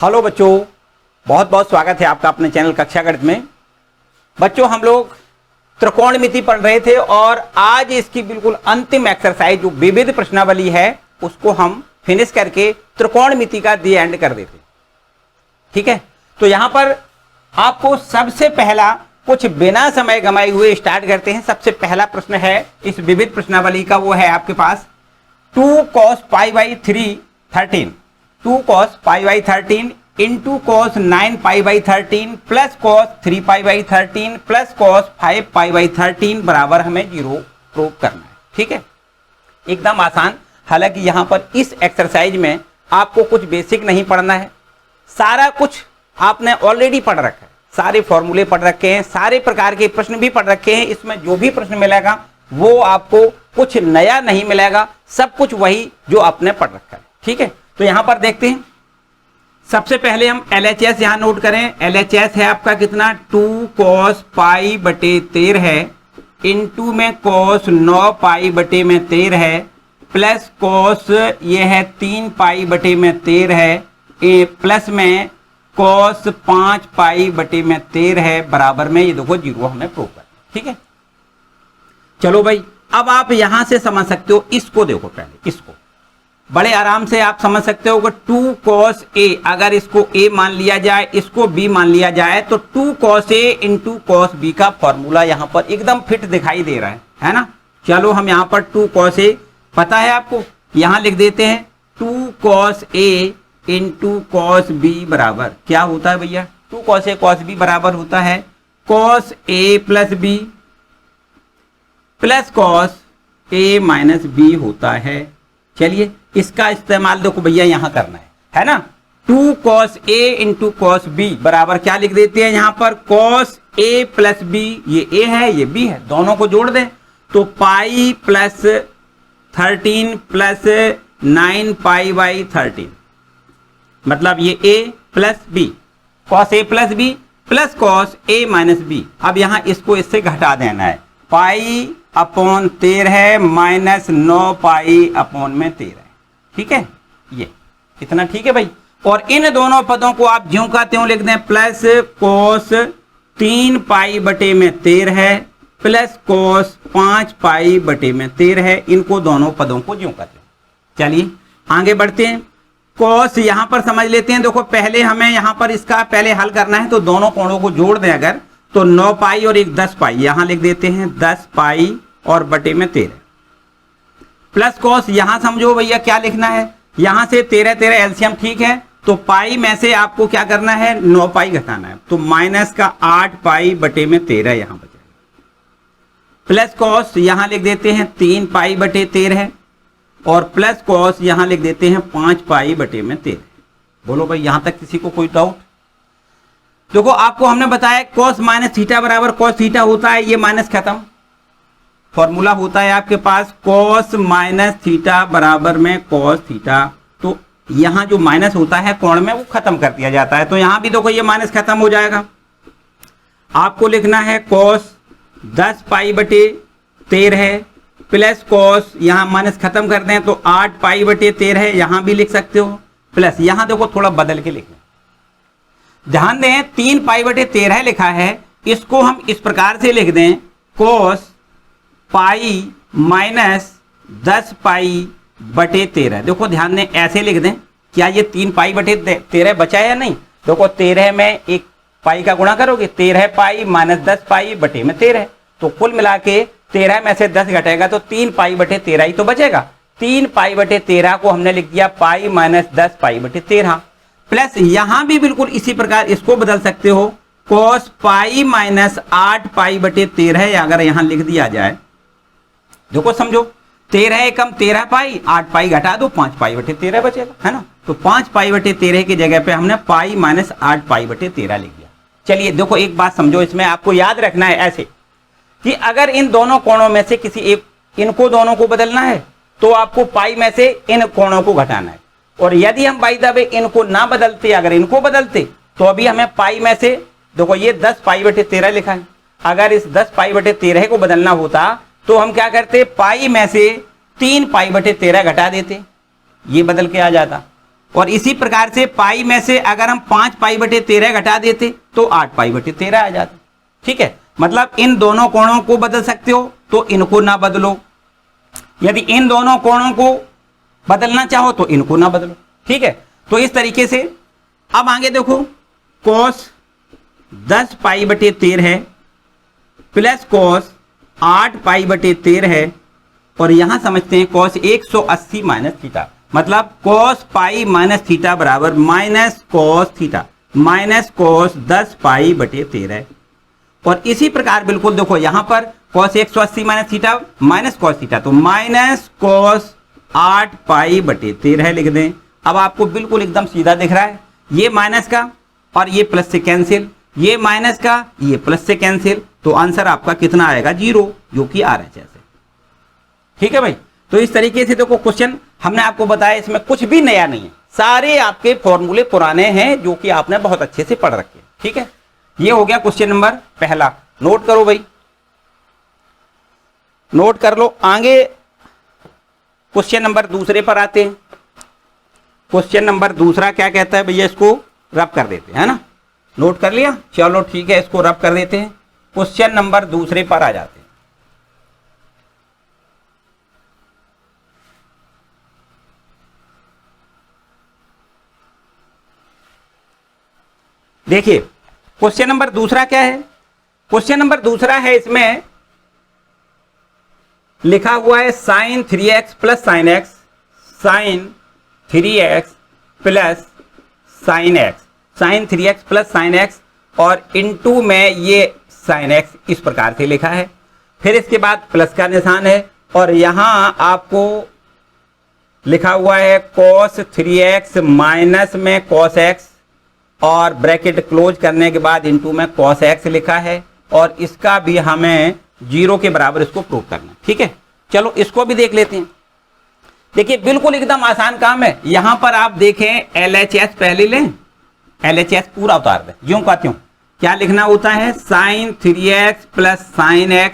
Hello बच्चों, बहुत बहुत स्वागत है आपका अपने चैनल कक्षा गणित में। बच्चों, हम लोग त्रिकोणमिति पढ़ रहे थे और आज इसकी बिल्कुल अंतिम एक्सरसाइज जो विविध प्रश्नावली है उसको हम फिनिश करके त्रिकोणमिति का दी एंड कर देते। ठीक है, तो यहां पर आपको सबसे पहला कुछ बिना समय गंवाए हुए स्टार्ट करते हैं। सबसे पहला प्रश्न है इस विविध प्रश्नावली का, वो है आपके पास 2 cos π/3 13 2 cos π/13 into cos 9 π/13 plus cos 3 π/13 plus cos 5 π/13 बराबर हमें 0 प्रूव करना है। ठीक है, एकदम आसान। हालांकि यहां पर इस एक्सरसाइज में आपको कुछ बेसिक नहीं पढ़ना है, सारा कुछ आपने ऑलरेडी पढ़ रखा है, सारे फॉर्मूले पढ़ रखे हैं, सारे प्रकार के प्रश्न भी पढ़ रखे हैं। इसमें जो भी प्रश्न मिलेगा वो आपको कुछ नया नहीं मिलेगा, सब कुछ वही जो आपने पढ़ रखा है। ठीक है, तो यहां पर देखते हैं। सबसे पहले हम LHS यहां नोट करें। LHS है आपका कितना, 2 cos π/13 है, इंटू में cos 9 π/13 है, प्लस cos ये है 3 π/13 है, प्लस में cos 5 π/13 है, बराबर में ये देखो 0 हमें प्रूव करना। ठीक है, चलो भाई, अब आप यहां से समझ सकते हो। इसको देखो, पहले इसको बड़े आराम से आप समझ सकते हो कि 2 cos A, अगर इसको A मान लिया जाए, इसको B मान लिया जाए, तो 2 cos A into cos B का फॉर्मूला यहां पर एकदम फिट दिखाई दे रहा है ना। चलो हम यहां पर 2 cos A पता है आपको, यहां लिख देते हैं 2 cos A into cos B बराबर क्या होता है भैया, 2 cos A cos B बराबर होता है cos A plus B plus cos A minus B होता है। चलिए, इसका इस्तेमाल देखो भैया यहां करना है ना। 2 cos A into cos B बराबर क्या लिख देते हैं यहां पर, cos A प्लस B, ये A है ये B है, दोनों को जोड़ दें तो पाई प्लस 13 प्लस 9 π/13, मतलब ये A plus B, cos A plus B plus cos A minus B। अब यहां इसको इससे घटा देना है, π/13 माइनस 9 π/13। ठीक है, ये इतना ठीक है भाई। और इन दोनों पदों को आप ज्यों का त्यों लिख दें, प्लस cos 3 π/13 है प्लस cos 5 π/13 है, इनको दोनों पदों को ज्यों का त्यों। चलिए आगे बढ़ते हैं। cos यहां पर समझ लेते हैं। देखो, पहले हमें यहां पर इसका पहले हल करना है, तो दोनों कोणों को जोड़ दें अगर, तो 9 पाई और एक 10 पाई, यहां लिख देते हैं 10 पाई और बटे में 13 प्लस cos। यहां समझो भैया क्या लिखना है, यहां से 13 एलसीएम ठीक है, तो पाई में से आपको क्या करना है, 9 पाई घटाना है, तो माइनस का 8 पाई बटे में 13 यहां बचेगा, प्लस cos यहां लिख देते हैं 3 पाई बटे 13 और प्लस cos यहां लिख देते हैं 5 पाई बटे में 13। बोलो भाई, यहां तक किसी को कोई डाउट? देखो, आपको हमने बताया cos माइनस थीटा बराबर cos थीटा होता है, ये माइनस खत्म, फॉर्मूला होता है आपके पास cos माइनस थीटा बराबर में cos थीटा। तो यहां जो माइनस होता है कोण में वो खत्म कर दिया जाता है, तो यहां भी देखो ये माइनस खत्म हो जाएगा। आपको लिखना है cos 10 π/13 प्लस cos, यहां माइनस खत्म कर दें तो 8 π/13 यहां भी लिख सकते हो, प्लस यहां देखो थोड़ा बदल के लिखना, ध्यान दें 3 π/13 लिखा है, इसको हम इस प्रकार से लिख दें cos पाई माइनस 10 π/13। देखो ध्यान दें, ऐसे लिख दें, क्या ये 3 π/13 बचा है या नहीं। देखो 13 में एक पाई का गुणा करोगे, 13 पाई माइनस 10 पाई बटे में 13, तो कुल मिला के 13 में से 10 घटेगा तो 3 π/13 ही तो बचेगा। 3 π/13 को हमने लिख दिया पाई माइनस 10 π/13, प्लस यहां भी बिल्कुल इसी प्रकार इसको बदल सकते हो, cos पाई माइनस 8 π/13 अगर यहां लिख दिया जाए। देखो समझो, 13 एकम 13 पाई, 8 पाई घटा दो, 5 π/13 बचेगा, है ना। तो 5 π/13 की जगह पे हमने पाई माइनस 8 π/13 लिख दिया। चलिए देखो, एक बात समझो, इसमें आपको याद रखना है ऐसे कि अगर इन दोनों कोणों में से किसी एक, इनको दोनों को बदलना है तो आपको पाई में से इन कोणों को घटाना है, और यदि हम बाय द वे इनको ना बदलते, अगर इनको बदलते तो अभी हमें पाई में से, देखो ये 10 π/13 लिखा है, अगर इस 10 π/13 को बदलना होता तो हम क्या करते, पाई में से 3 π/13 घटा देते, ये बदल के आ जाता। और इसी प्रकार से पाई में से अगर हम 5π/13 घटा देते तो 8π/13 आ जाता। ठीक है, मतलब इन दोनों कोणों को बदल सकते हो तो इनको ना बदलो, यदि इन दोनों कोणों को बदलना चाहो तो इनको ना बदलो। ठीक है, तो इस तरीके से अब आगे देखो, cos 10π/13 है प्लस cos 8π/13 है, और यहां समझते हैं cos 180 माइनस थीटा, मतलब cos पाई माइनस थीटा बराबर minus cos theta minus cos 10π/13। और इसी प्रकार बिल्कुल देखो यहां पर cos 180 minus theta minus cos theta, तो माइनस cos 8π/13 लिख दें। अब आपको बिल्कुल एकदम सीधा दिख रहा है, ये माइनस का और ये प्लस से कैंसिल, ये माइनस का ये प्लस से कैंसिल, तो आंसर आपका कितना आएगा 0, जो कि RHS है। ठीक है भाई, तो इस तरीके से देखो क्वेश्चन हमने आपको बताया, इसमें कुछ भी नया नहीं है, सारे आपके फॉर्मूले पुराने हैं जो कि आपने बहुत अच्छे से पढ़ रखे हैं। ठीक है, ये हो गया क्वेश्चन नंबर पहला, नोट करो भाई, नोट कर लो। आगे क्वेश्चन नंबर दूसरे पर आते हैं। क्वेश्चन नंबर दूसरा क्या कहता है भैया, इसको रब कर देते हैं, है ना, नोट कर लिया, चलो ठीक है, इसको रब कर देते हैं। क्वेश्चन नंबर दूसरे पर आ जाते हैं। देखिए क्वेश्चन नंबर दूसरा क्या है, क्वेश्चन नंबर दूसरा है, इसमें लिखा हुआ है sin 3x plus sin x, sin 3x plus sin x, sin 3x plus sin x, और इनटू में ये sin x इस प्रकार से लिखा है। फिर इसके बाद प्लस का निशान है, और यहां आपको लिखा हुआ है cos 3x माइनस में cos x, और ब्रैकेट क्लोज करने के बाद इनटू में cos x लिखा है, और इसका भी हमें 0 के बराबर इसको प्रूव करना है। ठीक है, चलो इसको भी देख लेते हैं। देखिए बिल्कुल एकदम आसान काम है, यहां पर आप देखें LHS पहले लें, LHS पूरा उतार दें, यूं का त्यों। क्या लिखना होता है, sin 3x plus sin x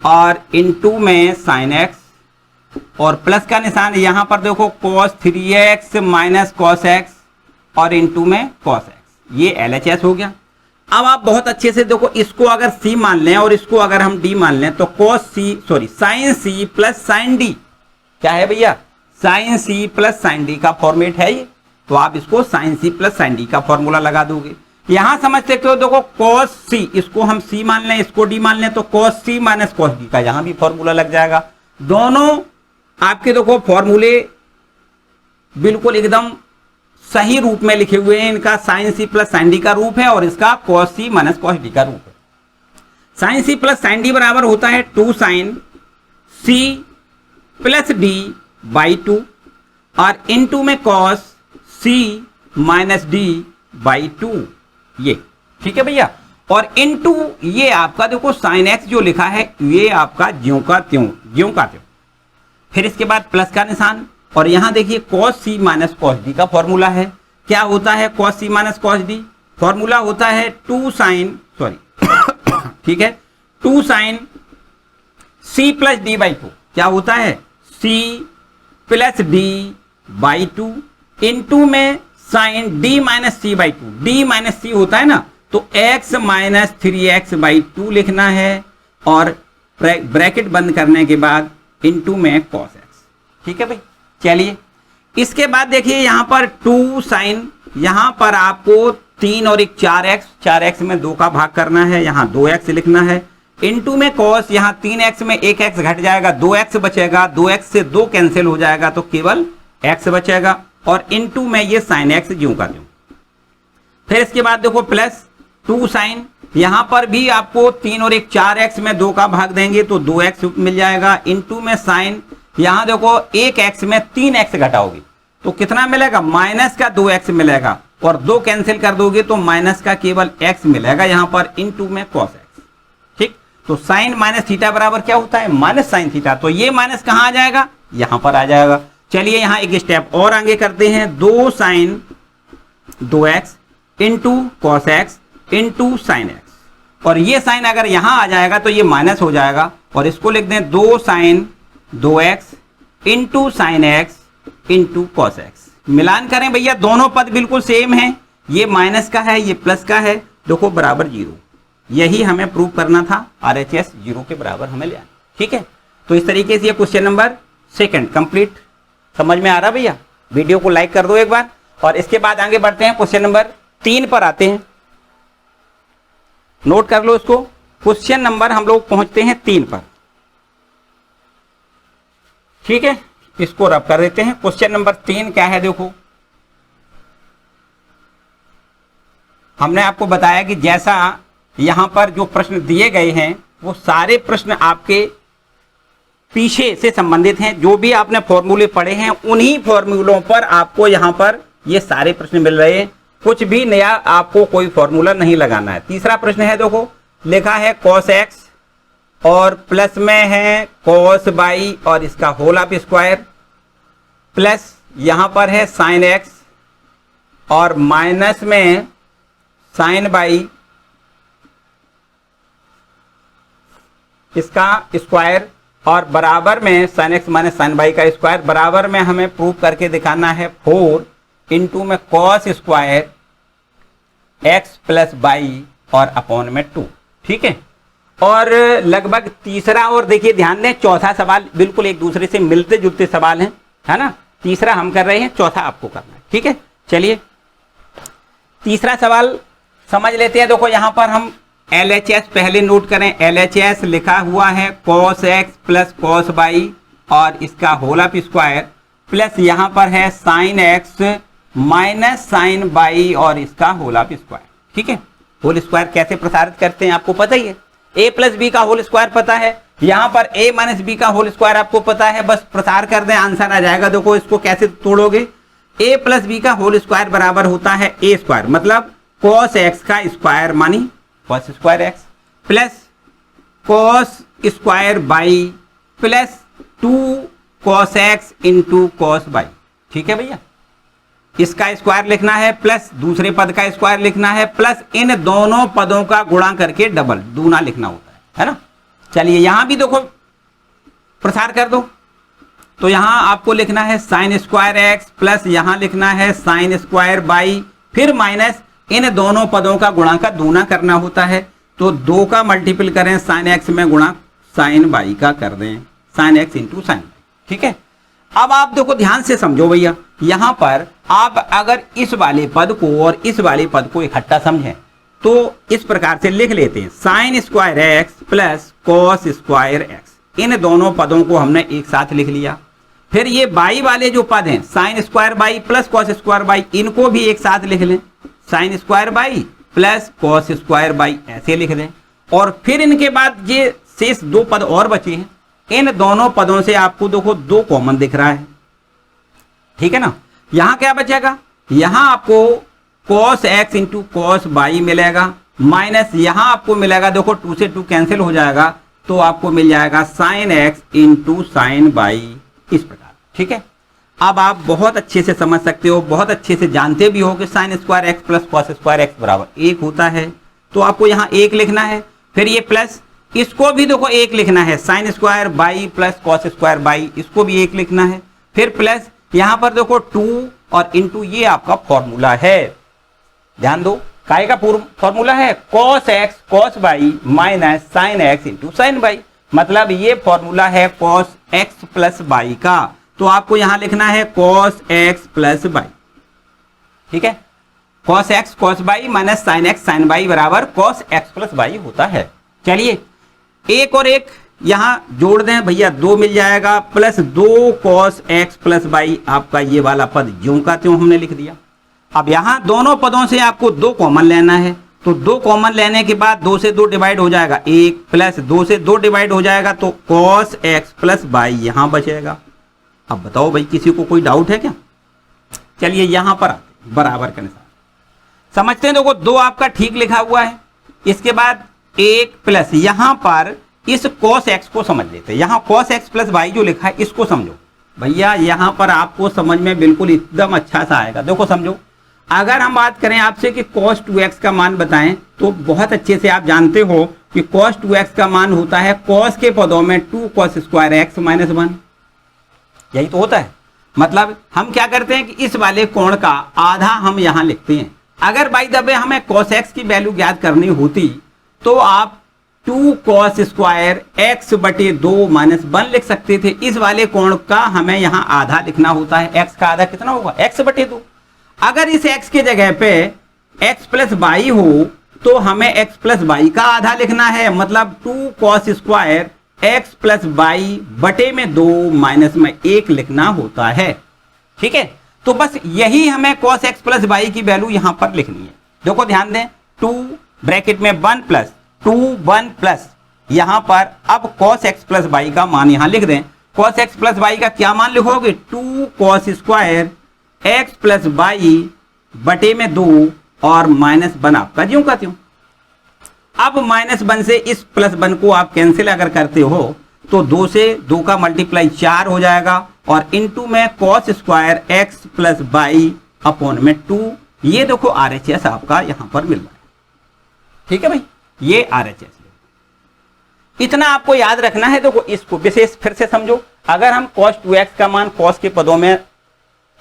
और इनटू में sin x, और प्लस का निशान यहां पर देखो cos 3x minus cos x और इनटू में cos x, ये LHS हो गया। अब आप बहुत अच्छे से देखो, इसको अगर C मान लें और इसको अगर हम D मान लें तो sin C plus sin D क्या है भैया, sin C plus sin D का फॉर्मेट है ये, तो आप इसको sin C plus sin D का फॉर्मूला लगा दोगे। यहां समझ सकते हो, देखो cos C, इसको हम C मान लें, इसको D मान लें, तो cos C minus cos D का यहां भी फॉर्मूला लग जाएगा। दोनों आपके देखो फॉर्मूले बिल्कुल एकदम सही रूप में लिखे हुए हैं, इनका sin C plus sin D का रूप है और इसका cos C minus cos D का रूप है। sin C plus sin D बराबर होता है 2 sin C plus D by 2, और इनटू में cos C minus D by 2, ये ठीक है भैया। और इनटू ये आपका देखो sin x जो लिखा है ये आपका ज्यों का त्यों, ज्यों का त्यों। फिर इसके बाद प्लस का निशान, और यहां देखिए cos C minus cos D का फॉर्मूला है। क्या होता है cos C minus cos D, formula होता है 2 sin ठीक है, 2 sin C plus D by 2, क्या होता है C plus D by 2, into में sin D minus C by 2, D minus C होता है ना, तो x माइनस 3x बाई 2 लिखना है, और ब्रैकेट बंद करने के बाद इनटू में cos x। ठीक है भाई, चलिए इसके बाद देखिए यहां पर 2 sin, यहां पर आपको 3 और 1 4x, 4x में 2 का भाग करना है, यहां 2x लिखना है, इनटू में cos, यहां 3x में 1x घट जाएगा, 2x बचेगा, 2x से 2 कैंसिल हो जाएगा तो केवल x बचेगा, और इनटू में ये sin x ज्यों का त्यों। फिर इसके बाद देखो प्लस 2 sin, यहां पर भी आपको 3 और 1 4x में 2 का भाग देंगे तो 2x मिल जाएगा, इनटू में sin, यहां देखो 1x में 3x घटाओगे तो कितना मिलेगा, माइनस का 2x मिलेगा, और 2 कैंसिल कर दोगे तो माइनस का केवल x मिलेगा यहां पर, इनटू में cos x। ठीक, तो sin माइनस थीटा बराबर क्या होता है, माइनस sin थीटा, तो ये माइनस कहां आ जाएगा, यहां पर आ जाएगा। चलिए यहां एक स्टेप और आगे करते हैं, 2 sin 2x into cos x into sin x, और ये साइन अगर यहां आ जाएगा तो ये माइनस हो जाएगा, और इसको लिख दें 2 sin 2x into sin x into cos x, मिलान करें भैया, दोनों पद बिल्कुल सेम हैं, ये माइनस का है ये प्लस का है, देखो बराबर 0। यही हमें प्रूव करना था, RHS 0 के बराबर हमें ले आना। ठीक है, तो इस तरीके से ये क्वेश्चन नंबर 2 कंप्लीट। समझ में आ रहा भैया? वीडियो को लाइक कर दो एक बार, और इसके बाद आगे बढ़ते हैं, क्वेश्चन नंबर 3 पर आते हैं। नोट कर लो इसको, क्वेश्चन नंबर हम लोग पहुंचते हैं 3 पर। ठीक है, इसको रब कर देते हैं। क्वेश्चन नंबर 3 क्या है? देखो, हमने आपको बताया कि जैसा यहां पर जो प्रश्न दिए गए हैं वो सारे प्रश्न आपके पीछे से संबंधित हैं। जो भी आपने फॉर्मूले पढ़े हैं उन्हीं फॉर्मूलों पर आपको यहां पर ये सारे प्रश्न मिल रहे हैं। कुछ भी नया आपको कोई फॉर्मूला नहीं लगाना है। तीसरा प्रश्न है, देखो लिखा है cos x और प्लस में है cos y और इसका होल ऑफ स्क्वायर, प्लस यहां पर है sin x और माइनस में sin y इसका स्क्वायर, और बराबर में sin x minus sin y का स्क्वायर, बराबर में हमें प्रूव करके दिखाना है 4 इंटू में cos square x plus y और अपॉन में 2। ठीक है, और लगभग तीसरा, और देखिए ध्यान दें चौथा सवाल बिल्कुल एक दूसरे से मिलते जुलते सवाल हैं, है ना। तीसरा हम कर रहे हैं, चौथा आपको करना है। ठीक है, चलिए तीसरा सवाल समझ लेते हैं। देखो यहां पर हम LHS पहले नोट करें। LHS लिखा हुआ है cos x plus cos y और इसका होल ऑफ स्क्वायर, प्लस यहां पर है sin x minus sin y और इसका होल ऑफ स्क्वायर। ठीक है, होल स्क्वायर कैसे प्रसारित करते हैं आपको पता ही है। a प्लस बी का होल स्क्वायर पता है, यहां पर a माइनस बी का होल स्क्वायर आपको पता है, बस प्रसार कर दें आंसर आ जाएगा। देखो इसको कैसे तोड़ोगे, a प्लस बी का होल स्क्वायर बराबर होता है a स्क्वायर, मतलब cos x का स्क्वायर मानी cos square x plus cos square y plus 2 cos x into cos y। ठीक है भैया, इसका स्क्वायर लिखना है, प्लस दूसरे पद का स्क्वायर लिखना है, प्लस इन दोनों पदों का गुणा करके डबल दूना लिखना होता है ना। चलिए यहां भी देखो प्रसार कर दो, तो यहां आपको लिखना है साइन स्क्वायर x प्लस यहां लिखना है साइन स्क्वायर y, फिर माइनस इन दोनों पदों का गुणा का दूना करना होता है। तो 2 का मल्टीपल करें साइन x में गुणा साइन y का कर दें, साइन x इंटू साइन। ठीक है, अब आप देखो ध्यान से समझो भैया, यहां पर आप अगर इस वाले पद को और इस वाले पद को इकट्ठा समझें तो इस प्रकार से लिख लेते हैं, sine square x plus cos square x। इन दोनों पदों को हमने एक साथ लिख लिया। फिर ये y वाले जो पद हैं sine square y plus cos square y, इनको भी एक साथ लिख लें, sine square y plus cos square y ऐसे लिख दें। और फिर इनके बाद ये शेष 2 पद और बचे हैं, इन दोनों पदों से आपको देखो 2 कॉमन दिख रहा है। ठीक है ना, यहां क्या बचेगा, यहां आपको cos x into cos y मिलेगा, माइनस यहां आपको मिलेगा, देखो 2 से 2 कैंसिल हो जाएगा, तो आपको मिल जाएगा sin x into sine y, इस प्रकार। ठीक है, अब आप बहुत अच्छे से समझ सकते हो, बहुत अच्छे से जानते भी हो कि sine square x plus cos square x बराबर 1 होता है, तो आपको यहां 1 लिखना है। फिर ये प्लस, इसको भी देखो 1 लिखना है, sine square y plus cos square y, इसको भी 1 लिखना है। फिर प्लस यहां पर देखो 2 और इंटू, ये आपका फॉर्मूला है, ध्यान दो काय का फॉर्मूला है cos x cos y minus sine x into sine y, मतलब ये फॉर्मूला है cos x प्लस y का, तो आपको यहां लिखना है cos x प्लस y। ठीक है, cos x cos y minus sine x sine y बराबर cos x प्लस y होता है। चलिए एक और एक यहां जोड़ दें भैया, 2 मिल जाएगा, plus 2 cos x plus y, आपका ये वाला पद ज्यों का त्यों हमने लिख दिया। अब यहां दोनों पदों से आपको 2 कॉमन लेना है, तो 2 कॉमन लेने के बाद 2 से 2 डिवाइड हो जाएगा 1, प्लस 2 से 2 डिवाइड हो जाएगा, तो cos x प्लस y यहां बचेगा। अब बताओ भाई किसी को कोई डाउट है क्या? चलिए यहां पर आते बराबर के अनुसार समझते हैं। देखो 2 आपका ठीक लिखा हुआ है, इसके बाद 1 प्लस यहां पर इस cos x को समझ लेते हैं, यहां cos x प्लस y जो लिखा है इसको समझो भैया, यहां पर आपको समझ में बिल्कुल एकदम अच्छा सा आएगा। देखो समझो, अगर हम बात करें आपसे कि cos 2x का मान बताएं, तो बहुत अच्छे से आप जानते हो कि cos 2x का मान होता है cos के पदों में 2 cos स्क्वायर x माइनस 1, यही तो होता है। मतलब हम क्या करते हैं कि इस वाले कोण का आधा हम यहां लिखते हैं। अगर बाई द वे हमें cos x की वैल्यू ज्ञात करनी होती तो आप 2 cos स्क्वायर x बटे 2 माइनस 1 लिख सकते थे। इस वाले कोण का हमें यहां आधा लिखना होता है। x का आधा कितना होगा? x बटे 2। अगर इस x के जगह पे x प्लस वाई हो तो हमें x प्लस वाई का आधा लिखना है, मतलब 2 cos square x plus y बटे में 2 माइनस में 1 लिखना होता है। ठीक है, तो बस यही हमें cos x प्लस वाई की वैल्यू यहां पर लिखनी है। देखो ध्यान दें, 2 ब्रैकेट में 1 प्लस 2 1 प्लस यहां पर अब cos x प्लस वाई का मान यहां लिख दें। cos x प्लस वाई का क्या मान लिखोगे? 2 cos square x plus y बटे में 2 और माइनस 1 आपका ज्यों का त्यों। अब माइनस 1 से इस प्लस 1 को आप कैंसिल अगर करते हो तो 2 से 2 का मल्टीप्लाई 4 हो जाएगा और इनटू में cos square x plus y upon में 2। ये देखो RHS आपका यहां पर मिल रहा है। ठीक है भाई, ये RHS इतना आपको याद रखना है। देखो इसको विशेष फिर से समझो। अगर हम cos 2x का मान cos के पदों में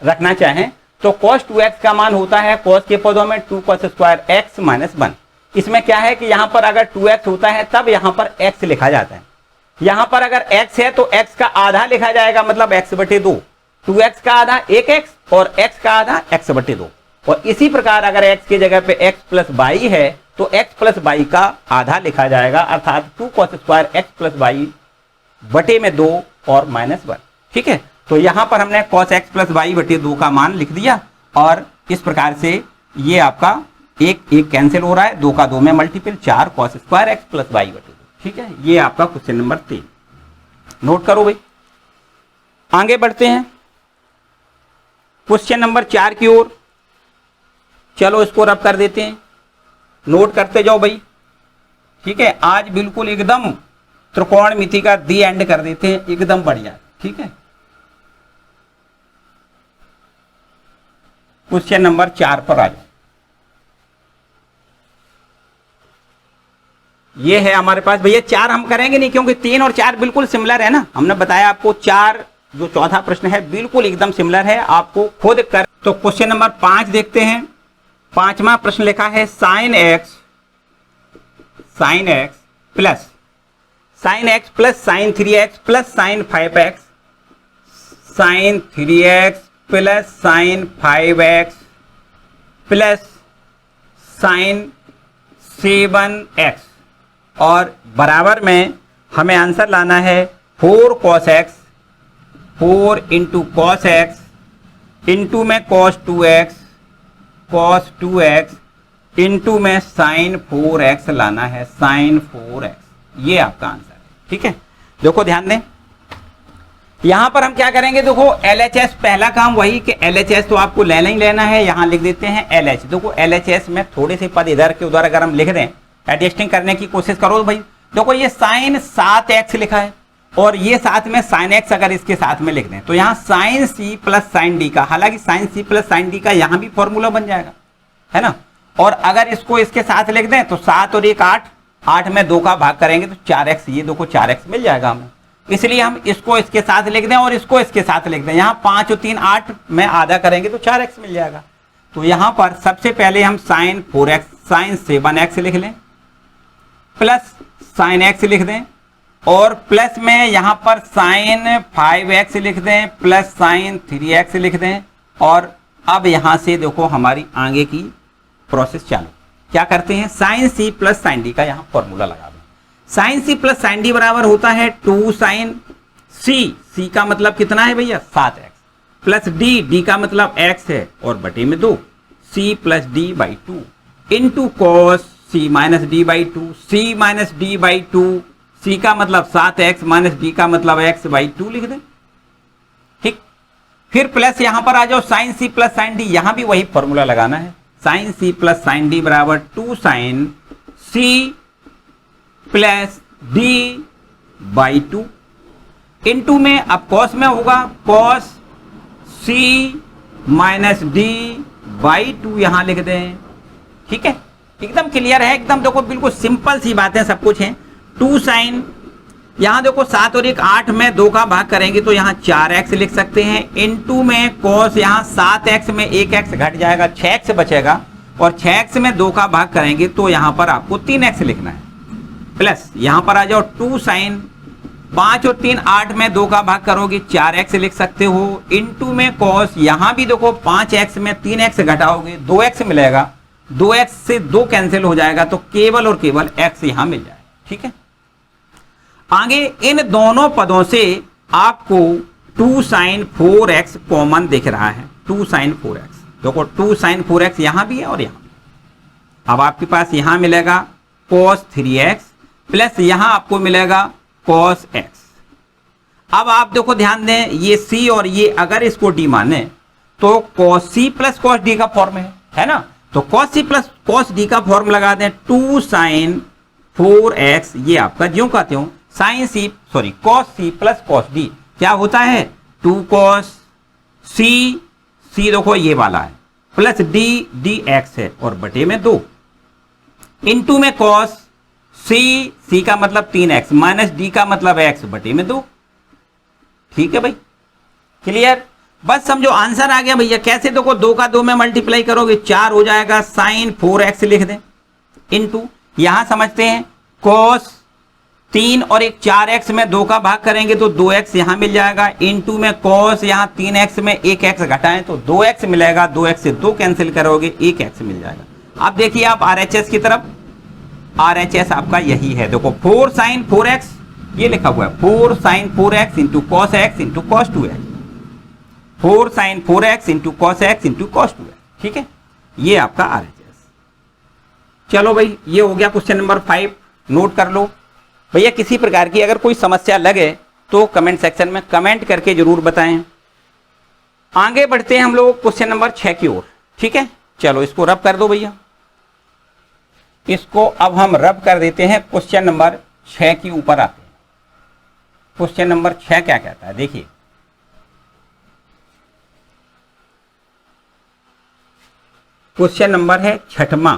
रखना चाहें तो cos 2x का मान होता है cos के पदों में 2 cos स्क्वायर x माइनस 1। इसमें क्या है कि यहां पर अगर 2x होता है तब यहां पर x लिखा जाता है। यहां पर अगर x है तो x का आधा लिखा जाएगा, मतलब x बटे 2। 2x का आधा 1x और x का आधा x बटे 2। और इसी प्रकार अगर x की जगह पे x प्लस वाई है तो x प्लस वाई का आधा लिखा जाएगा, अर्थात 2 cos square x plus y बटे में 2 और माइनस 1। ठीक है, तो यहां पर हमने cos x प्लस वाई बटे 2 का मान लिख दिया और इस प्रकार से ये आपका एक कैंसिल हो रहा है, 2 का 2 में multiple 4 cos square x plus y बटे 2। ठीक है, ये आपका क्वेश्चन नंबर 3 नोट करो भाई। आगे बढ़ते हैं क्वेश्चन नंबर 4 की ओर। चलो इसको रब कर देते हैं, नोट करते जाओ भाई। ठीक है, आज बिल्कुल एकदम त्रिकोणमिति का दी एंड कर देते हैं, एकदम बढ़िया। ठीक है, क्वेश्चन नंबर 4 पर आ जाओ। ये है हमारे पास भैया 4 हम करेंगे नहीं क्योंकि 3 और 4 बिल्कुल सिमिलर है ना। हमने बताया आपको 4 जो चौथा प्रश्न है बिल्कुल एकदम सिमिलर है, आपको खुद कर। तो क्वेश्चन नंबर 5 देखते हैं। 5वां प्रश्न लिखा है sin x plus sin 3x plus sin 5x sin 3x plus sin 5x plus sin 7x और बराबर में हमें आंसर लाना है 4 cos x 4 into cos x into में cos 2x इंटू में sin 4x लाना है, sin 4x। ये आपका आंसर है। ठीक है, देखो ध्यान दें, यहां पर हम क्या करेंगे। देखो LHS पहला काम वही कि LHS तो आपको लेना ही लेना है। यहां लिख देते हैं LH। देखो LHS में थोड़े से पद इधर के उधर अगर हम लिख दें, एडजस्टिंग करने की कोशिश करो भाई। देखो ये sin 7x लिखा है और ये साथ में sin x अगर इसके साथ में लिख दें तो यहाँ sin c plus sin d का, हालांकि sin c plus sin d का यहाँ भी फॉर्मूला बन जाएगा, है ना। और अगर इसको इसके साथ लिख दें तो 7 और 1 8, 8 में 2 का भाग करेंगे तो 4x, ये देखो 4x मिल जाएगा हमें। इसलिए हम इसको इसके साथ लिख दें और इसको इसके साथ लिख दें। यहाँ 5 और 3 8 में आधा करेंगे तो 4x मिल जाएगा। तो यहाँ पर सबसे पहले हम sin 4x sin 7x लिख लें प्लस sin x लिख दें और प्लस में यहां पर sin 5x लिख दें प्लस sin 3x लिख दें। और अब यहां से देखो हमारी आगे की प्रोसेस चालू। क्या करते हैं, sin c plus sin d का यहां फॉर्मूला लगा दें। sin c plus sin d बराबर होता है 2 sin c का मतलब कितना है भैया 7x प्लस d का मतलब x है और बटे में 2 c plus d by 2 into cos c minus D by 2 c minus D by 2 c का मतलब 7x माइनस d का मतलब x बाई 2 लिख दें। ठीक, फिर प्लस यहां पर आ जाओ sin c plus sin d, यहां भी वही फॉर्मूला लगाना है। sin c plus sin d बराबर 2 sin c plus d by 2 into में अब cos में होगा cos c minus d by 2 यहां लिख दें। ठीक है, एकदम क्लियर है, एकदम देखो बिल्कुल सिंपल सी बातें सब कुछ हैं। 2 sin यहाँ देखो 7 और 1 8 में 2 का भाग करेंगे तो यहाँ 4x लिख सकते हैं। इनटू में cos यहाँ 7x में 1x घट जाएगा, 6x बचेगा, और 6x में 2 का भाग करेंगे तो यहाँ पर आपको 3x लिखना है। प्लस यहाँ पर आ जाओ 2 sin 5 और 3 8 में 2 का भाग करोगे 4x लिख सकते हो। इनटू में cos यहाँ भी देखो 5x में 3x घटाओगे 2x मिलेगा, 2x से 2 कैंसिल हो जाएगा तो केवल और केवल x यहाँ मिल जाएगा। ठीक है, आगे इन दोनों पदों से आपको 2 sin 4x कॉमन दिख रहा है। 2 sin 4x देखो 2 sin 4x यहां भी है और यहां भी। अब आपके पास यहां मिलेगा cos 3x प्लस यहां आपको मिलेगा cos x। अब आप देखो ध्यान दें, ये c और ये अगर इसको d माने तो cos c plus cos d का फॉर्म है ना, तो cos c plus cos d का फॉर्म लगा दें 2 sin 4x, ये आपका ज्यों का त्यों sin c sorry cos c plus cos d क्या होता है 2 cos c, c देखो ये वाला है, प्लस d dx है और बटे में 2 इनटू में cos c, c का मतलब 3x माइनस d का मतलब x बटे में 2। ठीक है भाई, क्लियर, बस समझो आंसर आ गया भैया। कैसे देखो 2 का 2 में मल्टीप्लाई करोगे 4 हो जाएगा, sin 4x लिख दें इनटू यहां समझते हैं cos 3 और एक 4x में 2 का भाग करेंगे तो 2x यहां मिल जाएगा, इनटू में cos यहां 3x में 1x घटाएं तो 2x मिलेगा, 2x से 2 कैंसिल करोगे 1x मिल जाएगा। अब देखिए आप RHS की तरफ, RHS आपका यही है, देखो 4 sin 4x ये लिखा हुआ है 4 sin 4x into cos x into cos 2x, 4 sin 4x into cos x into cos 2x। ठीक है, ये आपका RHS। चलो भाई ये हो गया क्वेश्चन नंबर 5, नोट कर लो भैया। किसी प्रकार की अगर कोई समस्या लगे तो कमेंट सेक्शन में कमेंट करके जरूर बताएं। आगे बढ़ते हैं हम लोग क्वेश्चन नंबर 6 की ओर। ठीक है, चलो इसको रब कर दो भैया, इसको अब हम रब कर देते हैं। क्वेश्चन नंबर 6 के ऊपर आते हैं। क्वेश्चन नंबर 6 क्या कहता है देखिए, क्वेश्चन नंबर है 6वां,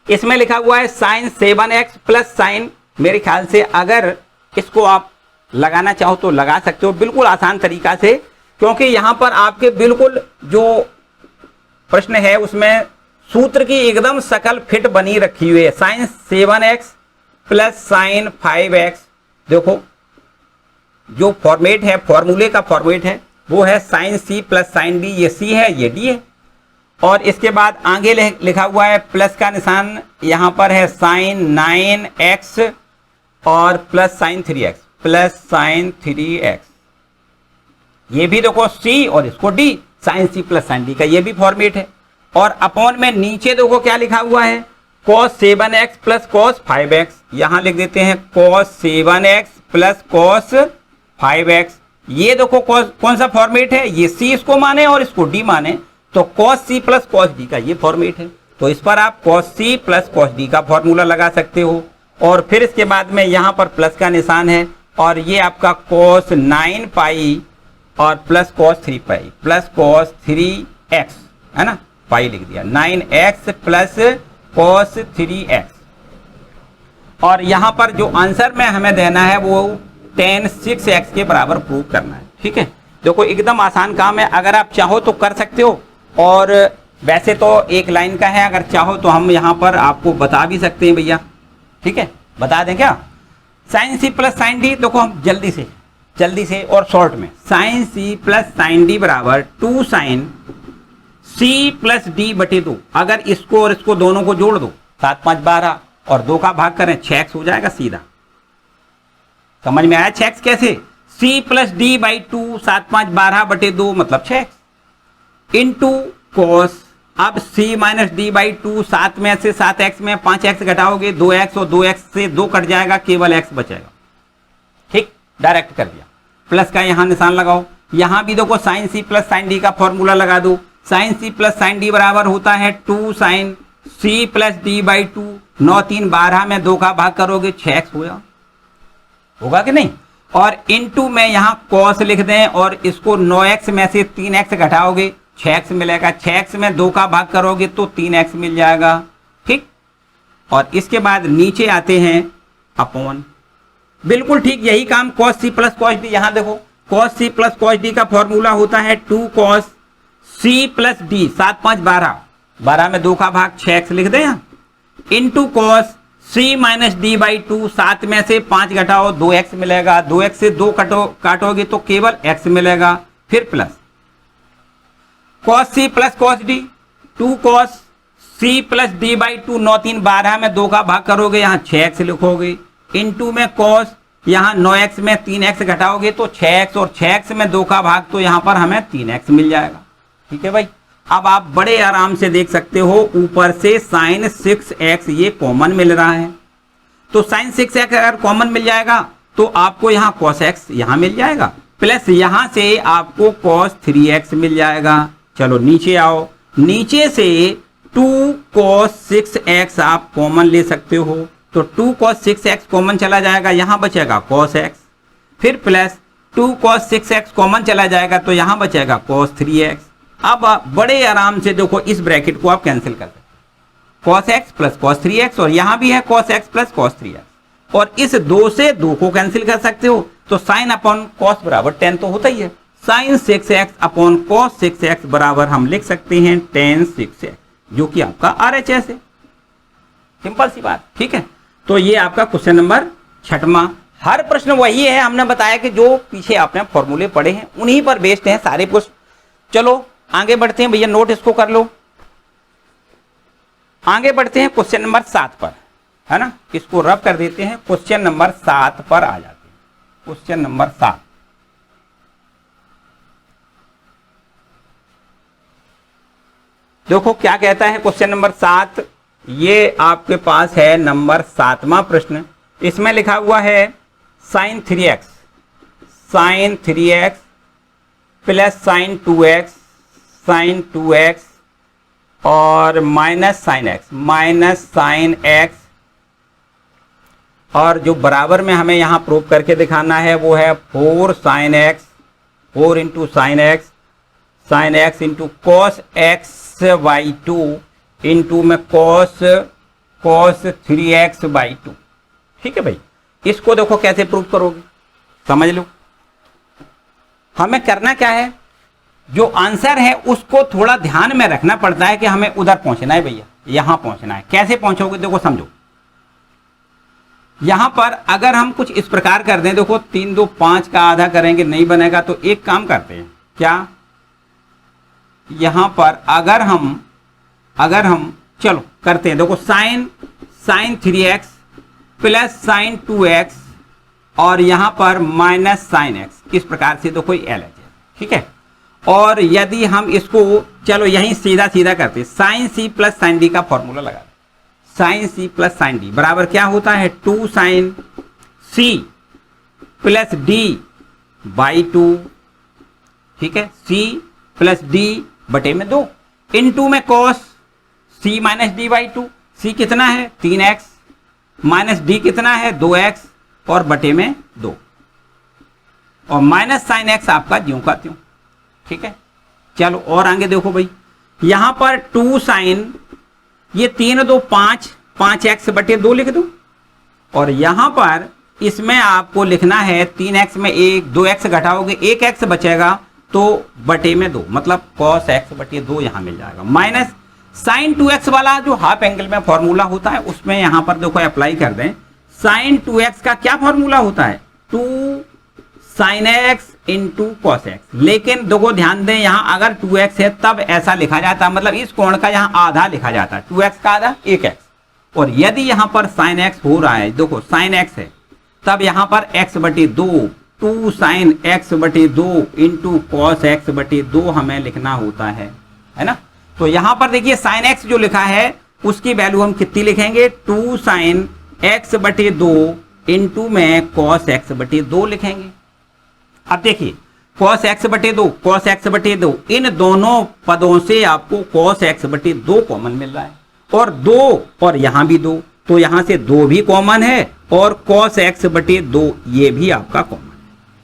इसमें लिखा हुआ है sin 7x प्लस साइन, मेरे ख्याल से अगर इसको आप लगाना चाहो तो लगा सकते हो बिल्कुल आसान तरीका से, क्योंकि यहां पर आपके बिल्कुल जो प्रश्न है उसमें सूत्र की एकदम शकल फिट बनी रखी हुई है। sin 7x plus sin 5x, देखो जो फॉर्मेट है, फॉर्मूले का फॉर्मेट है वो है sin c plus sin d, ये c है ये d है, और इसके बाद आगे लिखा हुआ है प्लस का निशान, यहां पर है sin 9x और plus sin 3x plus sin 3x, ये भी देखो c और इसको d, sin c plus sin d का ये भी फॉर्मेट है। और अपॉन में नीचे देखो क्या लिखा हुआ है cos 7x plus cos 5x, यहां लिख देते हैं cos 7x plus cos 5x, ये देखो कौन सा फॉर्मेट है, ये c इसको माने और इसको d माने तो cos c plus cos d का ये फॉर्मेट है, तो इस पर आप cos c plus cos d का फॉर्मूला लगा सकते हो। और फिर इसके बाद में यहां पर प्लस का निशान है और ये आपका cos 9 पाई और plus cos 3 pi plus cos 3x है ना, पाई लिख दिया, 9x प्लस cos 3x, और यहां पर जो आंसर में हमें देना है वो tan 6x के बराबर प्रूव करना है। ठीक है, देखो एकदम आसान काम है, अगर आप चाहो तो कर सकते हो, और वैसे तो एक लाइन का है, अगर चाहो तो हम यहाँ पर आपको बता भी सकते हैं भैया। ठीक है, बता दें क्या, sin c plus sin d, देखो हम जल्दी से और शॉर्ट में, sin c plus sin d बराबर 2 sin c प्लस d बटे 2, अगर इसको और इसको दोनों को जोड़ दो 7 5 12 और 2 का भाग करें 6x हो जाएगा सीधा। समझ में आया 6x कैसे, c प्लस डी बाई 2 7 5 12 बटे 2 मतलब 6x इंटू cos, अब c माइनस डी बाई 2, 7 में से 7x में 5x घटाओगे 2x और 2x से 2 कट जाएगा, केवल x बचेगा। ठीक, डायरेक्ट कर दिया, प्लस का यहां निशान लगाओ, यहां भी देखो sin c plus sin d का फॉर्मूला लगा दो, sin c plus sin d बराबर होता है 2 sin c plus d by 2, 9 3 12 में 2 का भाग करोगे 6x होगा कि नहीं, और इनटू में यहां cos लिख दें और इसको 9x में से 3x घटाओगे 6x मिलेगा, 6x में 2 का भाग करोगे तो 3x मिल जाएगा। ठीक, और इसके बाद नीचे आते हैं अपॉन, बिल्कुल ठीक यही काम cos c plus cos d। यहां देखो cos c plus cos d का फॉर्मूला होता है 2 cos c प्लस d, 7 5 12, 12 में 2 का भाग 6x लिख दें यहाँ, into cos c minus D by 2, 7 में से 5 घटाओ 2x मिलेगा, 2x से 2 काटोगे तो केवल x मिलेगा, फिर plus cos c plus cos d, 2 cos c plus D by 2, 9 3 12 में 2 का भाग करोगे यहाँ 6x लिखोगे, इंटू में cos यहाँ 9x में 3x घटाओगे तो 6x, और 6x में 2 का भाग तो यहाँ पर हमें 3x मिल जाएगा। ठीक है भाई, अब आप बड़े आराम से देख सकते हो ऊपर से sin 6x ये कॉमन मिल रहा है, तो sin 6x अगर कॉमन मिल जाएगा तो आपको यहाँ cos x यहाँ मिल जाएगा, प्लस यहाँ से आपको cos 3x मिल जाएगा। चलो नीचे आओ, नीचे से 2 cos 6x आप कॉमन ले सकते हो, तो 2 cos 6x कॉमन चला जाएगा, यहाँ बचेगा cos x, फिर प्लस 2 cos 6x कॉमन चला जाएगा तो यहाँ बचेगा cos 3x। अब बड़े आराम से देखो इस ब्रैकेट को आप कैंसिल कर सकते हो, cos x plus cos 3x, और यहाँ भी है cos x plus cos 3x, और इस 2 से 2 को कैंसिल कर सकते हो, तो sin अपॉन cos बराबर tan तो होता ही है, sin 6x upon cos 6x बराबर हम लिख सकते हैं tan 6x, जो कि आपका RHS है। सिंपल सी बात, ठीक है। तो ये आपका क्वेश्चन नंबर 6वां। हर प्रश्न वही है, हमने बताया कि जो पीछे आपने फॉर्मूले पढ़े हैं उन्हीं पर बेस्ड हैं सारे प्रश्न। चलो आगे बढ़ते हैं भैया, नोट इसको कर लो। आगे बढ़ते हैं क्वेश्चन नंबर 7 पर, है ना, इसको रब कर देते हैं, क्वेश्चन नंबर 7 पर आ जाते हैं। क्वेश्चन नंबर 7, देखो क्या कहता है क्वेश्चन नंबर 7। ये आपके पास है नंबर 7वां प्रश्न। इसमें लिखा हुआ है sin 3x plus sin 2x और माइनस sin x, और जो बराबर में हमें यहां प्रूव करके दिखाना है वो है 4 sin x, 4 into sin x into cos x by 2 into में cos 3x बाई 2। ठीक है भाई, इसको देखो कैसे प्रूव करोगे, समझ लो। हमें करना क्या है, जो आंसर है उसको थोड़ा ध्यान में रखना पड़ता है कि हमें उधर पहुंचना है भैया, यहां पहुंचना है। कैसे पहुंचोगे देखो समझो, यहां पर अगर हम कुछ इस प्रकार कर दें, देखो 3 2 5 का आधा करेंगे नहीं बनेगा, तो एक काम करते हैं, क्या यहां पर अगर हम चलो करते हैं, देखो sin 3x plus sin 2x और यहां पर माइनस sin x, इस प्रकार से देखो LHS है। ठीक है, और यदि हम इसको चलो यहीं सीधा करते हैं, sin c plus sin d का फॉर्मूला लगा दें। sin c plus sin d बराबर क्या होता है, 2 sin c plus d by 2। ठीक है, c प्लस d बटे में 2 इंटू में cos c minus D by 2। c कितना है 3x, माइनस d कितना है 2x, और बटे में 2, और माइनस sin x आपका ज्यों का त्यों। ठीक है, चलो और आगे देखो भाई, यहां पर 2 sin, ये 3 2 5, 5x बटे 2 लिख दो, और यहां पर इसमें आपको लिखना है 3x में 2x घटाओगे 1x बचेगा, तो बटे में 2, मतलब cos x बटे 2 यहां मिल जाएगा, माइनस sin 2x वाला जो हाफ एंगल में फॉर्मूला होता है उसमें यहां पर देखो अप्लाई कर दें। sin 2x का क्या फॉर्मूला होता है, 2 sin x into cos x, लेकिन देखो ध्यान दें यहां अगर 2x है तब ऐसा लिखा जाता है, मतलब इस कोण का यहां आधा लिखा जाता है, 2x का आधा 1x, और यदि यहां पर sin x हो रहा है, देखो sin x है, तब यहां पर x बटे 2, 2 sin x बटे 2 इंटू cos x बटे 2 हमें लिखना होता है ना। तो यहां पर देखिए sin x जो लिखा है उसकी वैल्यू हम कितनी लिखेंगे, 2 sin x बटे 2 इंटू में cos x बटे 2 लिखेंगे। अब देखिए cos x बटे 2, इन दोनों पदों से आपको cos x बटे 2 कॉमन मिल रहा है, और 2 और यहां भी 2, तो यहां से 2 भी कॉमन है, और cos x बटे 2 ये भी आपका कॉमन है।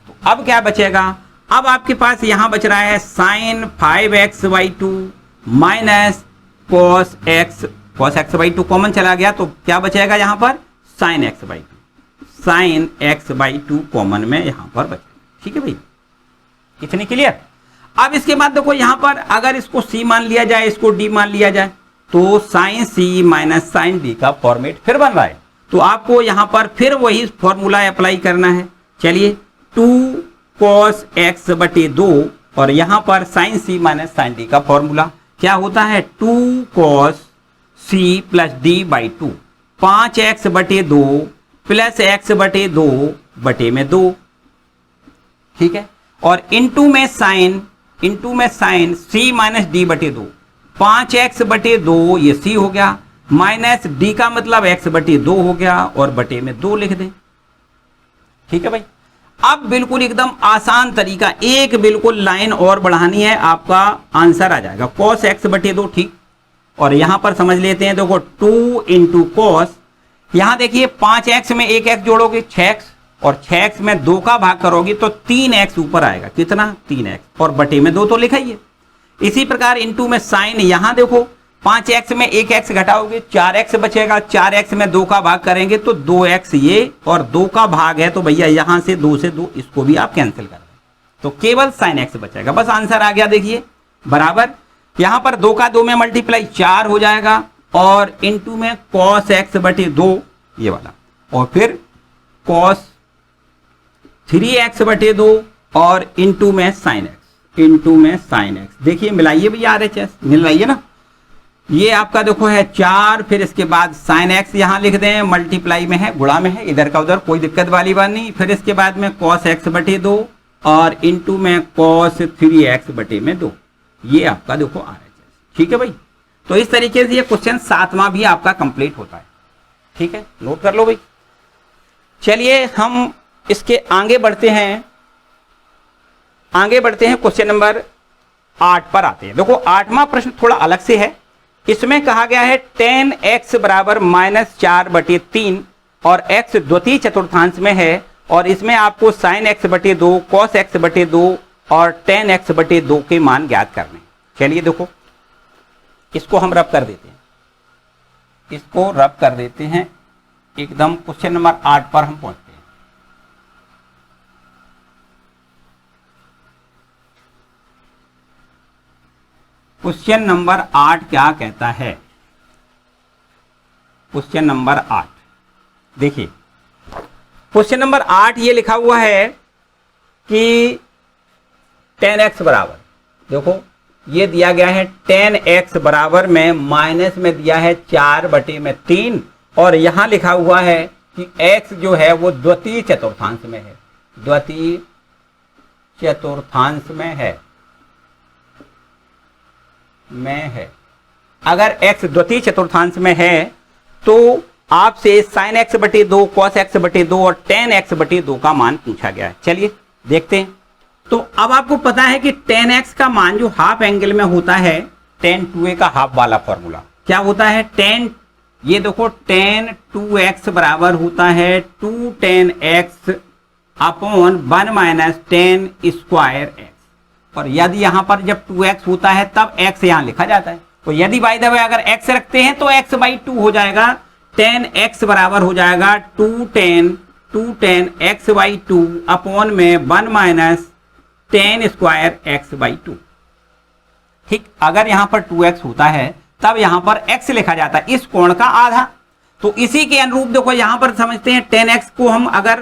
तो अब क्या बचेगा, अब आपके पास यहां बच रहा है sin 5x by 2 minus cos x by 2 common चला गया, तो क्या बचेगा यहां पर sin x by 2, sine x by 2 common में यहां पर बचे। ठीक है भाई, इतनी क्लियर। अब इसके बाद देखो यहां पर अगर इसको सी मान लिया जाए, इसको डी मान लिया जाए, तो साइन सी माइनस साइन डी का फॉर्मेट फिर बन रहा है। तो आपको यहां पर फिर वही फॉर्मूला अप्लाई करना है। चलिए 2 cos x बटे 2 और यहां पर साइन सी माइनस साइन डी का फॉर्मूला क्या होता है, 2 cos c plus D by 2, 5x बटे 2 प्लस x बटे 2 बटे में 2। ठीक है, और इनटू में साइन c माइनस डी बटे 2, 5x बटे 2 ये c हो गया, माइनस d का मतलब x बटे 2 हो गया और बटे में 2 लिख दें। ठीक है भाई, अब बिल्कुल एकदम आसान तरीका, एक बिल्कुल लाइन और बढ़ानी है, आपका आंसर आ जाएगा cos x बटे 2। ठीक, और यहां पर समझ लेते हैं, देखो 2 इंटू कॉस, यहां देखिए 5x में 1x जोड़ोगे 6x, और 6x में 2 का भाग करोगे तो 3x ऊपर आएगा। कितना, 3x, और बटे में 2 तो लिखा ही है। इसी प्रकार इनटू में साइन, यहां देखो 5x में 1x घटाओगे 4x बचेगा, 4x में 2 का भाग करेंगे तो 2x ये, और 2 का भाग है तो भैया यहां से 2 से 2 इसको भी आप कैंसिल कर दें, तो केवल साइन x बचेगा। बस आंसर आ गया, देखिए बराबर। यहां पर 2 का 2 में मल्टीप्लाई 4 हो जाएगा, और इनटू में cos x बटे 2 ये वाला, और फिर cos 3x बटे 2 और इनटू में साइन x, देखिए मिलाइए भैया, RHS मिल रही है ना। ये आपका देखो है 4, फिर इसके बाद साइन x यहां लिख दें, मल्टीप्लाई में है, गुणा में है, इधर का उधर कोई दिक्कत वाली बात नहीं। फिर इसके बाद में cos x बटे 2 और इनटू में cos 3x बटे में 2, ये आपका देखो RHS। ठीक है भाई, तो इस तरीके से ये क्वेश्चन 7वां भी आपका कंप्लीट होता है। ठीक है, नोट कर लो भाई। चलिए हम इसके आगे बढ़ते हैं, क्वेश्चन नंबर 8 पर आते हैं। देखो 8वां प्रश्न थोड़ा अलग से है, इसमें कहा गया है tan x बराबर -4 बटे 3 और x द्वितीय चतुर्थांश में है, और इसमें आपको sin x बटे 2, cos x बटे 2 और tan x बटे 2 के मान ज्ञात करने। चलिए देखो इसको हम रब कर देते हैं, एकदम क्वेश्चन नंबर 8 पर हम पहुंचते हैं। क्वेश्चन नंबर 8 क्या कहता है, क्वेश्चन नंबर 8 देखिए, क्वेश्चन नंबर 8 ये लिखा हुआ है कि tan x बराबर, देखो ये दिया गया है tan x बराबर में माइनस में दिया है 4 बटे में 3, और यहां लिखा हुआ है कि x जो है वो द्वितीय चतुर्थांश में है, द्वितीय चतुर्थांश में है। अगर x द्वितीय चतुर्थांश में है तो आपसे sin x बटे 2, cos x बटे 2 और tan x बटे 2 का मान पूछा गया है। चलिए देखते हैं। तो अब आपको पता है कि tan x का मान जो हाफ एंगल में होता है, tan 2a का हाफ वाला फॉर्मूला क्या होता है, ये देखो tan 2x बराबर होता है 2 tan x upon 1 minus tan square x, और यदि यहां पर जब 2x होता है तब x यहां लिखा जाता है। तो यदि बाय द वे अगर x रखते हैं तो x बाई 2 हो जाएगा, tan x बराबर हो जाएगा 2 tan x बाई 2 अपॉन में 1 minus tan square x by 2। ठीक, अगर यहां पर 2x होता है तब यहां पर x लिखा जाता है, इस कोण का आधा। तो इसी के अनुरूप देखो यहां पर समझते हैं tan x को हम अगर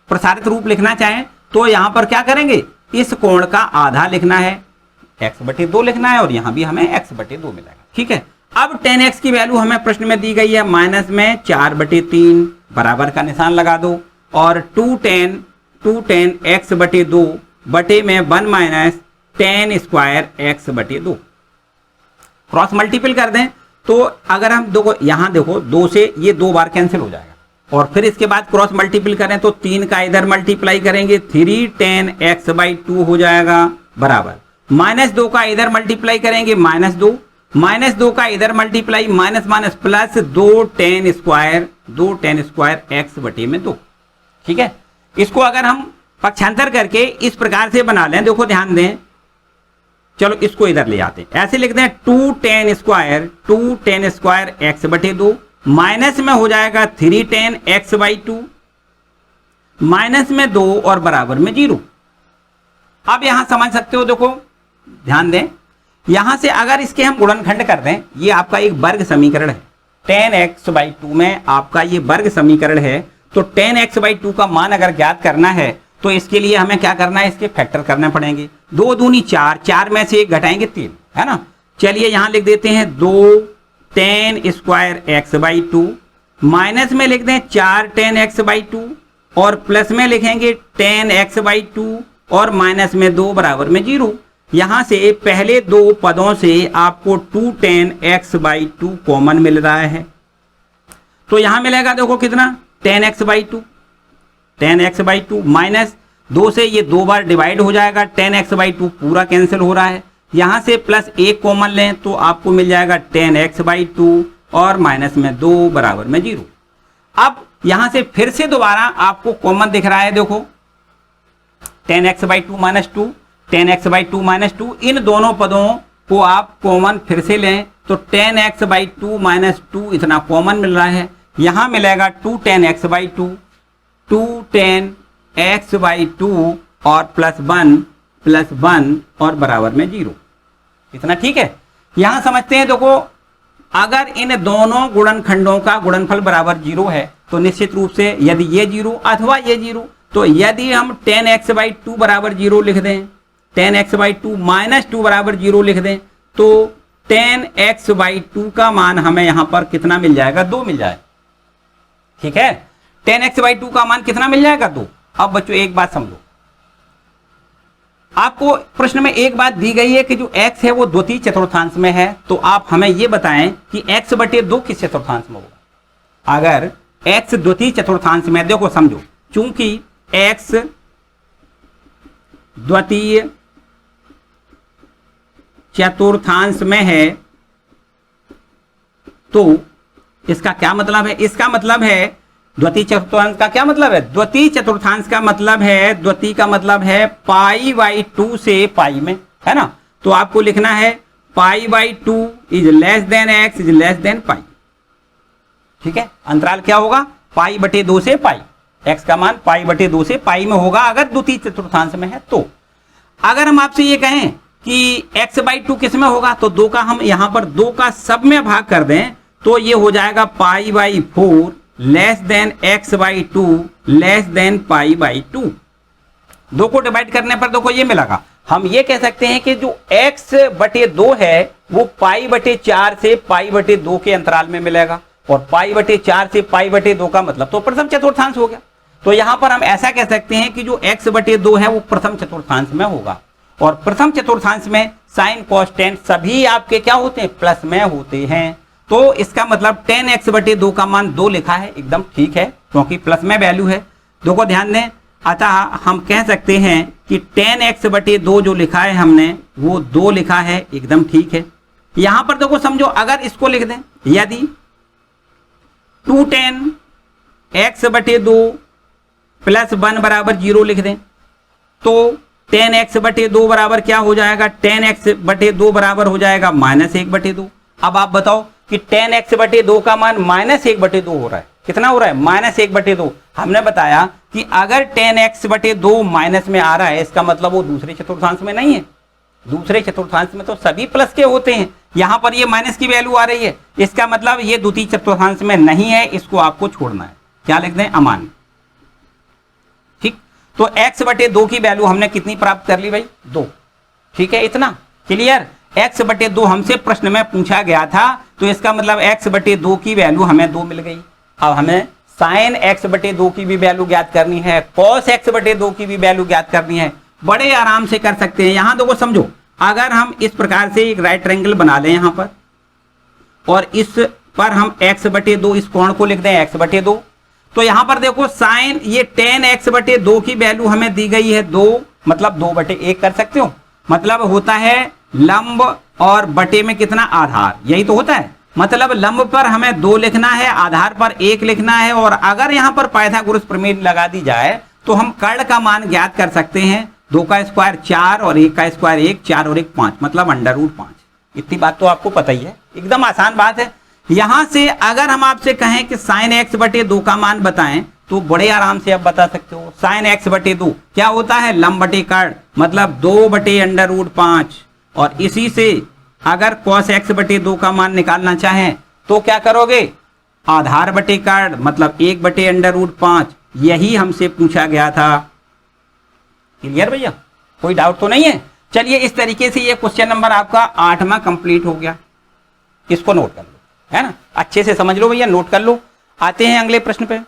प्रसारित रूप लिखना चाहें तो यहां पर क्या करेंगे, इस कोण का आधा लिखना है, x बटे 2 लिखना है, और यहां भी हमें x बटे 2 मिलेगा। ठीक है, अब tan x की वैल्यू हमें प्रश्न में दी गई है माइनस में 4 बटे 3, बराबर का निशान लगा दो, और 2 tan x बटे 2 बटे में 1 माइनस tan स्क्वायर x बटे 2, क्रॉस मल्टीपल कर दें तो अगर हम यहां देखो 2 से ये 2 बार कैंसिल हो जाएगा, और फिर इसके बाद क्रॉस मल्टीपल करें तो 3 का इधर मल्टीप्लाई करेंगे, 3 tan x बाई 2 हो जाएगा, बराबर -2 का इधर मल्टीप्लाई करेंगे, -2 का इधर multiply, minus plus 2 tan square x बटे में 2। ठीक है, इसको अगर हम पक्षांतर करके इस प्रकार से बना लें, देखो ध्यान दें, चलो इसको इधर ले आते हैं, ऐसे लिखते हैं 2 tan स्क्वायर x बटे 2, माइनस में हो जाएगा 3 tan x बाई 2, माइनस में 2 और बराबर में 0। अब यहां समझ सकते हो, देखो ध्यान दें, यहां से अगर इसके हम गुणनखंड कर दें, ये आपका एक वर्ग समीकरण है, tan x/2 में आपका ये वर्ग समीकरण है, तो tan x/2 का मान अगर ज्ञात करना है तो इसके लिए हमें क्या करना है, इसके फैक्टर करने पड़ेंगे। 2 दूनी 4, 4 में से 1 घटाएंगे 3, है ना। चलिए यहां लिख देते हैं 2 tan स्क्वायर x/2, माइनस में लिख दें 4 tan x/2 और प्लस में लिखेंगे tan x/2 और माइनस में 2 बराबर में 0। यहां से पहले दो पदों से आपको 2 tan x/2 कॉमन मिल रहा है, तो यहां मिलेगा देखो कितना, tan x/2 माइनस 2 से ये 2 बार डिवाइड हो जाएगा, tan x/2 पूरा कैंसिल हो रहा है। यहां से प्लस 1 कॉमन लें तो आपको मिल जाएगा tan x/2 और माइनस में 2 बराबर में 0। अब यहां से फिर से दोबारा आपको कॉमन दिख रहा है, देखो tan x/2 minus 2, tan x/2 minus 2, इन दोनों पदों को आप कॉमन फिर से लें तो tan x/2 माइनस 2 इतना कॉमन मिल रहा है। यहां मिलेगा 2 tan x/2, 2 tan x/2 और प्लस 1 और बराबर में 0, इतना ठीक है। यहां समझते हैं, देखो अगर इन दोनों गुणनखंडों का गुणनफल बराबर 0 है तो निश्चित रूप से यदि ये 0 अथवा ये 0, तो यदि हम tan x/2 बराबर 0 लिख दें, tan x/2 माइनस 2 बराबर 0 लिख दें, तो tan x/2 का मान हमें यहां पर कितना मिल जाएगा, 2 मिल जाएगा, ठीक है। tan x/2 का मान कितना मिल जाएगा, 2। अब बच्चों एक बात समझो, आपको प्रश्न में एक बात दी गई है कि जो x है वो द्वितीय चतुर्थांश में है, तो आप हमें ये बताएं कि x/2 किस चतुर्थांश में होगा। अगर x द्वितीय चतुर्थांश में, देखो समझो, चूंकि x द्वितीय चतुर्थांश में है तो इसका क्या मतलब है, इसका मतलब है द्वितीय चतुर्थांश का क्या मतलब है, द्वितीय चतुर्थांश का मतलब है, द्वितीय का मतलब है π/2 से पाई में, है ना। तो आपको लिखना है π/2 is less than x is less than pi, ठीक है। अंतराल क्या होगा, π/2 से पाई, x का मान π/2 से पाई में होगा अगर द्वितीय चतुर्थांश में है। तो अगर हम आपसे ये कहें कि x/2 किस में होगा, तो 2 का हम यहां पर 2 का सब में भाग कर दें तो ये हो जाएगा π/4 less than x/2 less than π/2। 2 को डिवाइड करने पर देखो ये मिलेगा, हम ये कह सकते हैं कि जो x/2 है वो π/4 से π/2 के अंतराल में मिलेगा, और π/4 से π/2 का मतलब तो प्रथम चतुर्थांश हो गया। तो यहां पर हम ऐसा कह सकते हैं कि जो x/2 है वो प्रथम चतुर्थांश में होगा, और प्रथम चतुर्थांश में साइन कॉस टेन सभी आपके क्या होते हैं, प्लस में होते हैं। तो इसका मतलब tan x/2 का मान 2 लिखा है, एकदम ठीक है, क्योंकि प्लस में वैल्यू है। देखो ध्यान दें, अतः हम कह सकते हैं कि tan x/2 जो लिखा है हमने वो 2 लिखा है, एकदम ठीक है। यहां पर देखो समझो, अगर इसको लिख दें, यदि 2 tan x/2 प्लस 1 बराबर 0 लिख दें, तो tan x/2 बराबर क्या हो जाएगा, tan x/2 बराबर हो जाएगा -1/2। अब आप बताओ कि tan x/2 का मान -1/2 हो रहा है, कितना हो रहा है, -1/2। हमने बताया कि अगर tan x/2 माइनस में आ रहा है, इसका मतलब वो दूसरे चतुर्थांश में नहीं है। दूसरे चतुर्थांश में तो सभी प्लस के होते हैं, यहां पर ये माइनस की वैल्यू आ रही है, इसका मतलब ये द्वितीय चतुर्थांश में नहीं है, इसको आपको छोड़ना है। क्या लिख दें, अमान्य, ठीक। तो x/2 की वैल्यू हमने कितनी प्राप्त कर ली भाई, 2, ठीक है, इतना क्लियर। x/2 हमसे प्रश्न में पूछा गया था, तो इसका मतलब x/2 की वैल्यू हमें 2 मिल गई। अब हमें sin x/2 की भी वैल्यू ज्ञात करनी है, cos x/2 की भी वैल्यू ज्ञात करनी है, बड़े आराम से कर सकते हैं। यहां देखो समझो, अगर हम इस प्रकार से एक राइट ट्रायंगल बना लें यहां पर, और इस पर हम x/2 इस कोण को लिख दें x/2, तो यहां पर देखो साइन ये tan x/2 की वैल्यू हमें दी गई है 2, मतलब 2/1 कर सकते हो, मतलब होता है लंब और बटे में कितना, आधार, यही तो होता है। मतलब लंब पर हमें 2 लिखना है, आधार पर 1 लिखना है, और अगर यहां पर पाइथागोरस प्रमेय लगा दी जाए तो हम कर्ण का मान ज्ञात कर सकते हैं। 2 का स्क्वायर 4 और 1 का स्क्वायर 1, 4 और 1 5, मतलब √5। इतनी बात तो आपको पता ही है, एकदम आसान बात है। यहां से अगर हम आपसे कहें कि sin x/2 का मान बताएं, तो बड़े आराम से आप बता सकते हो। साइन एक्स बटे 2 क्या होता है, लंब बटे कर्ण, मतलब 2 बटे अंडर रूट 5। और इसी से अगर कॉस एक्स बटे 2 का मान निकालना चाहें तो क्या करोगे, आधार बटे कर्ण, मतलब 1 बटे अंडर रूट 5। यही हमसे पूछा गया था। क्लियर भैया, कोई डाउट तो नहीं है। चलिए इस तरीके से ये क्वेश्चन नंबर आपका 8वां कंप्लीट हो गया। इसको नोट कर लो, है ना, अच्छे से समझ लो भैया, नोट कर लो। आते हैं अगले प्रश्न पे।